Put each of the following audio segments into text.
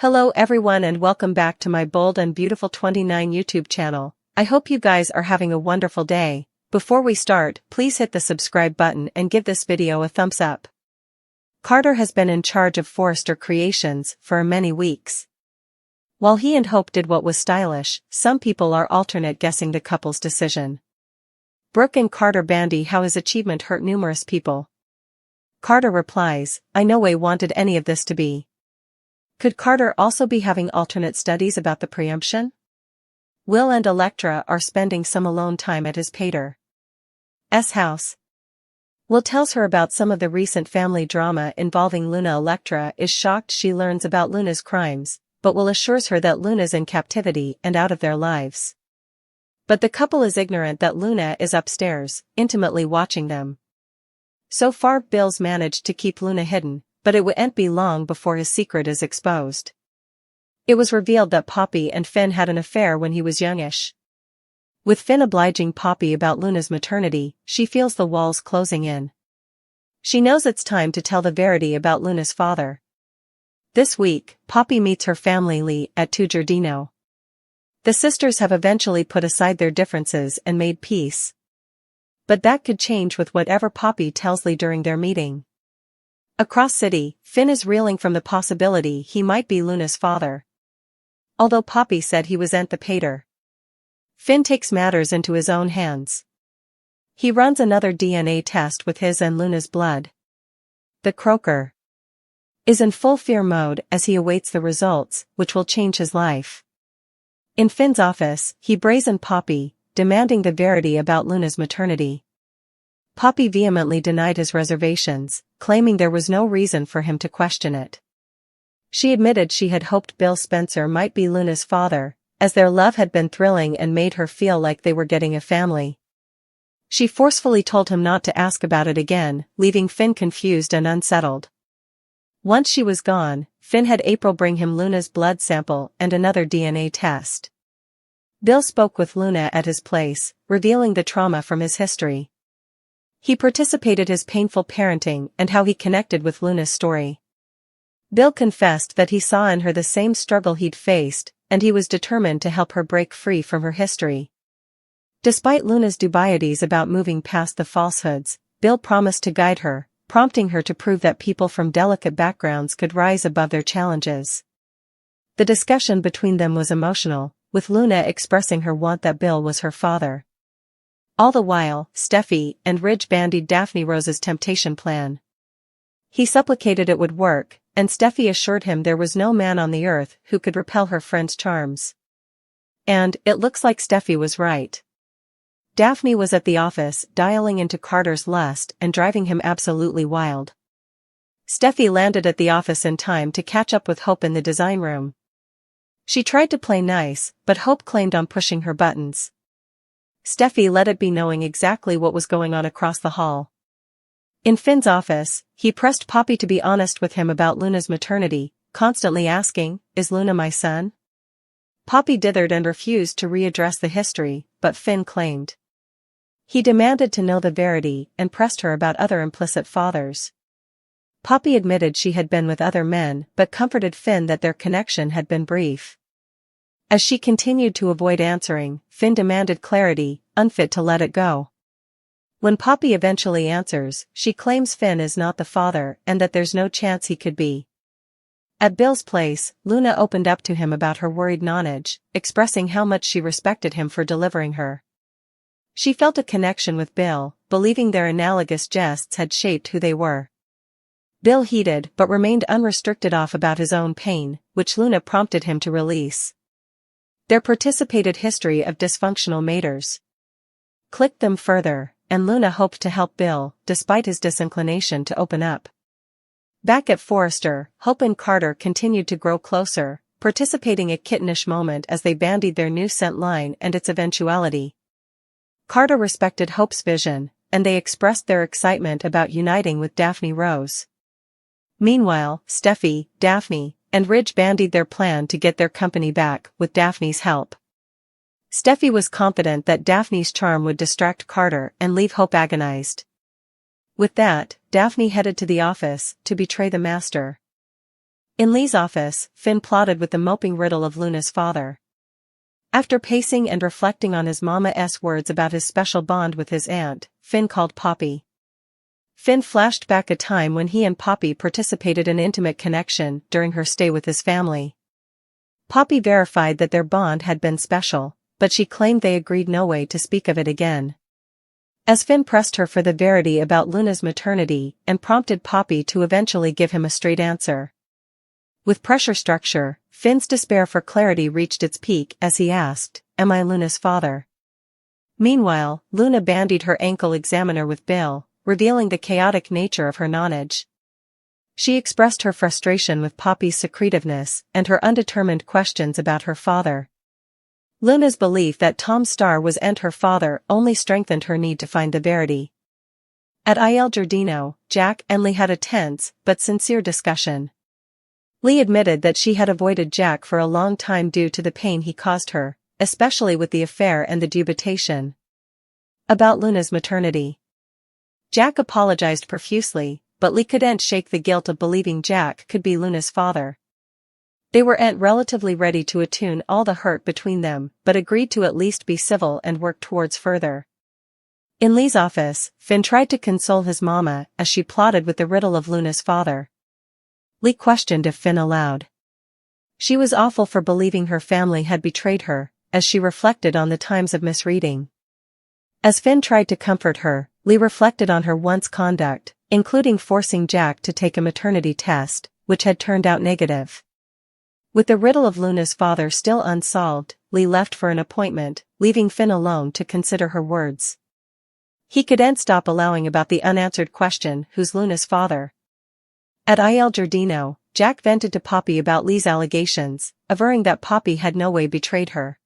Hello everyone and welcome back to my Bold and Beautiful 29 YouTube channel. I hope you guys are having a wonderful day. Before we start, please hit the subscribe button and give this video a thumbs up. Carter has been in charge of Forrester Creations for many weeks. While he and Hope did what was stylish, some people are alternate guessing the couple's decision. Brooke and Carter bandy how his achievement hurt numerous people. Carter replies, "I no way wanted any of this to be." Could Carter also be having alternate studies about the preemption? Will and Electra are spending some alone time at his pater's house. Will tells her about some of the recent family drama involving Luna. Electra is shocked she learns about Luna's crimes, but Will assures her that Luna's in captivity and out of their lives. But the couple is ignorant that Luna is upstairs, intimately watching them. So far Bill's managed to keep Luna hidden, but it wouldn't be long before his secret is exposed. It was revealed that Poppy and Finn had an affair when he was youngish. With Finn obliging Poppy about Luna's maternity, she feels the walls closing in. She knows it's time to tell the verity about Luna's father. This week, Poppy meets her family Lee at Tu Giardino. The sisters have eventually put aside their differences and made peace. But that could change with whatever Poppy tells Lee during their meeting. Across city, Finn is reeling from the possibility he might be Luna's father. Although Poppy said he wasn't the pater. Finn takes matters into his own hands. He runs another DNA test with his and Luna's blood. The croaker is in full fear mode as he awaits the results, which will change his life. In Finn's office, he brazened Poppy, demanding the verity about Luna's maternity. Poppy vehemently denied his reservations, claiming there was no reason for him to question it. She admitted she had hoped Bill Spencer might be Luna's father, as their love had been thrilling and made her feel like they were getting a family. She forcefully told him not to ask about it again, leaving Finn confused and unsettled. Once she was gone, Finn had April bring him Luna's blood sample and another DNA test. Bill spoke with Luna at his place, revealing the trauma from his history. He participated his painful parenting and how he connected with Luna's story. Bill confessed that he saw in her the same struggle he'd faced, and he was determined to help her break free from her history. Despite Luna's dubieties about moving past the falsehoods, Bill promised to guide her, prompting her to prove that people from delicate backgrounds could rise above their challenges. The discussion between them was emotional, with Luna expressing her want that Bill was her father. All the while, Steffi and Ridge bandied Daphne Rose's temptation plan. He supplicated it would work, and Steffi assured him there was no man on the earth who could repel her friend's charms. And, it looks like Steffi was right. Daphne was at the office, dialing into Carter's lust and driving him absolutely wild. Steffi landed at the office in time to catch up with Hope in the design room. She tried to play nice, but Hope claimed on pushing her buttons. Steffi let it be knowing exactly what was going on across the hall. In Finn's office, he pressed Poppy to be honest with him about Luna's maternity, constantly asking, "Is Luna my son?" Poppy dithered and refused to readdress the history, but Finn claimed. He demanded to know the verity and pressed her about other implicit fathers. Poppy admitted she had been with other men but comforted Finn that their connection had been brief. As she continued to avoid answering, Finn demanded clarity, unfit to let it go. When Poppy eventually answers, she claims Finn is not the father and that there's no chance he could be. At Bill's place, Luna opened up to him about her worried nonage, expressing how much she respected him for delivering her. She felt a connection with Bill, believing their analogous jests had shaped who they were. Bill heated but remained unrestricted off about his own pain, which Luna prompted him to release. Their participated history of dysfunctional maters clicked them further, and Luna hoped to help Bill, despite his disinclination to open up. Back at Forrester, Hope and Carter continued to grow closer, participating a kittenish moment as they bandied their new scent line and its eventuality. Carter respected Hope's vision, and they expressed their excitement about uniting with Daphne Rose. Meanwhile, Steffi, Daphne, and Ridge bandied their plan to get their company back, with Daphne's help. Steffi was confident that Daphne's charm would distract Carter and leave Hope agonized. With that, Daphne headed to the office to betray the master. In Lee's office, Finn plotted with the moping riddle of Luna's father. After pacing and reflecting on his mama's words about his special bond with his aunt, Finn called Poppy. Finn flashed back a time when he and Poppy participated in intimate connection during her stay with his family. Poppy verified that their bond had been special, but she claimed they agreed no way to speak of it again. As Finn pressed her for the verity about Luna's maternity and prompted Poppy to eventually give him a straight answer. With pressure structure, Finn's despair for clarity reached its peak as he asked, "Am I Luna's father?" Meanwhile, Luna bandied her ankle examiner with Bill, revealing the chaotic nature of her nonage. She expressed her frustration with Poppy's secretiveness and her undetermined questions about her father. Luna's belief that Tom Starr was her father only strengthened her need to find the verity. At Il Giardino, Jack and Lee had a tense but sincere discussion. Lee admitted that she had avoided Jack for a long time due to the pain he caused her, especially with the affair and the dubitation about Luna's maternity. Jack apologized profusely, but Lee couldn't shake the guilt of believing Jack could be Luna's father. They were relatively ready to attune all the hurt between them, but agreed to at least be civil and work towards further. In Lee's office, Finn tried to console his mama as she plotted with the riddle of Luna's father. Lee questioned if Finn allowed. She was awful for believing her family had betrayed her, as she reflected on the times of misreading. As Finn tried to comfort her, Lee reflected on her once conduct, including forcing Jack to take a maternity test, which had turned out negative. With the riddle of Luna's father still unsolved, Lee left for an appointment, leaving Finn alone to consider her words. He couldn't stop allowing about the unanswered question, who's Luna's father? At Il Giardino, Jack vented to Poppy about Lee's allegations, averring that Poppy had no way betrayed her.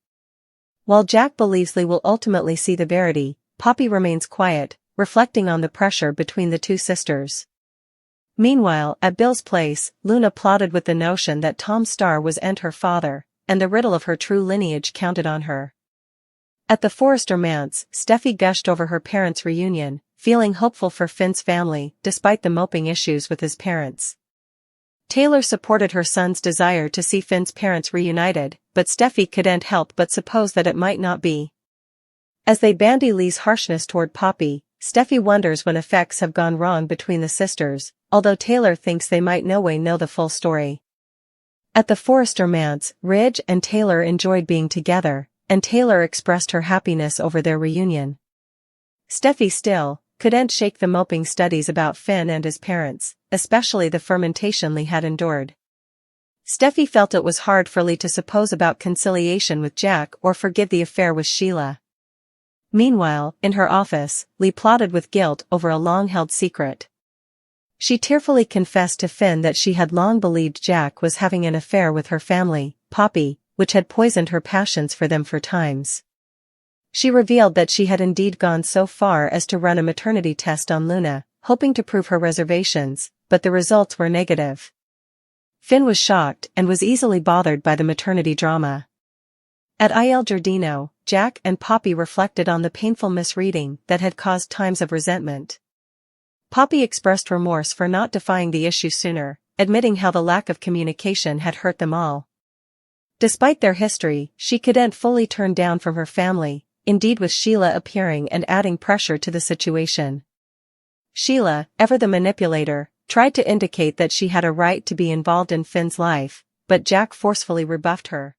While Jack believes Lee will ultimately see the verity, Poppy remains quiet, reflecting on the pressure between the two sisters. Meanwhile, at Bill's place, Luna plotted with the notion that Tom Starr was her father, and the riddle of her true lineage counted on her. At the Forrester manse, Steffi gushed over her parents' reunion, feeling hopeful for Finn's family despite the moping issues with his parents. Taylor supported her son's desire to see Finn's parents reunited, but Steffi couldn't help but suppose that it might not be. As they bandy Lee's harshness toward Poppy, Steffi wonders when effects have gone wrong between the sisters, although Taylor thinks they might no way know the full story. At the Forrester manse, Ridge and Taylor enjoyed being together, and Taylor expressed her happiness over their reunion. Steffi still couldn't shake the moping studies about Finn and his parents, especially the fermentation Lee had endured. Steffi felt it was hard for Lee to suppose about conciliation with Jack or forgive the affair with Sheila. Meanwhile, in her office, Lee plotted with guilt over a long-held secret. She tearfully confessed to Finn that she had long believed Jack was having an affair with her family, Poppy, which had poisoned her passions for them for times. She revealed that she had indeed gone so far as to run a maternity test on Luna, hoping to prove her reservations, but the results were negative. Finn was shocked and was easily bothered by the maternity drama. At Il Giardino, Jack and Poppy reflected on the painful misreading that had caused times of resentment. Poppy expressed remorse for not defying the issue sooner, admitting how the lack of communication had hurt them all. Despite their history, she couldn't fully turn down from her family, indeed with Sheila appearing and adding pressure to the situation. Sheila, ever the manipulator, tried to indicate that she had a right to be involved in Finn's life, but Jack forcefully rebuffed her.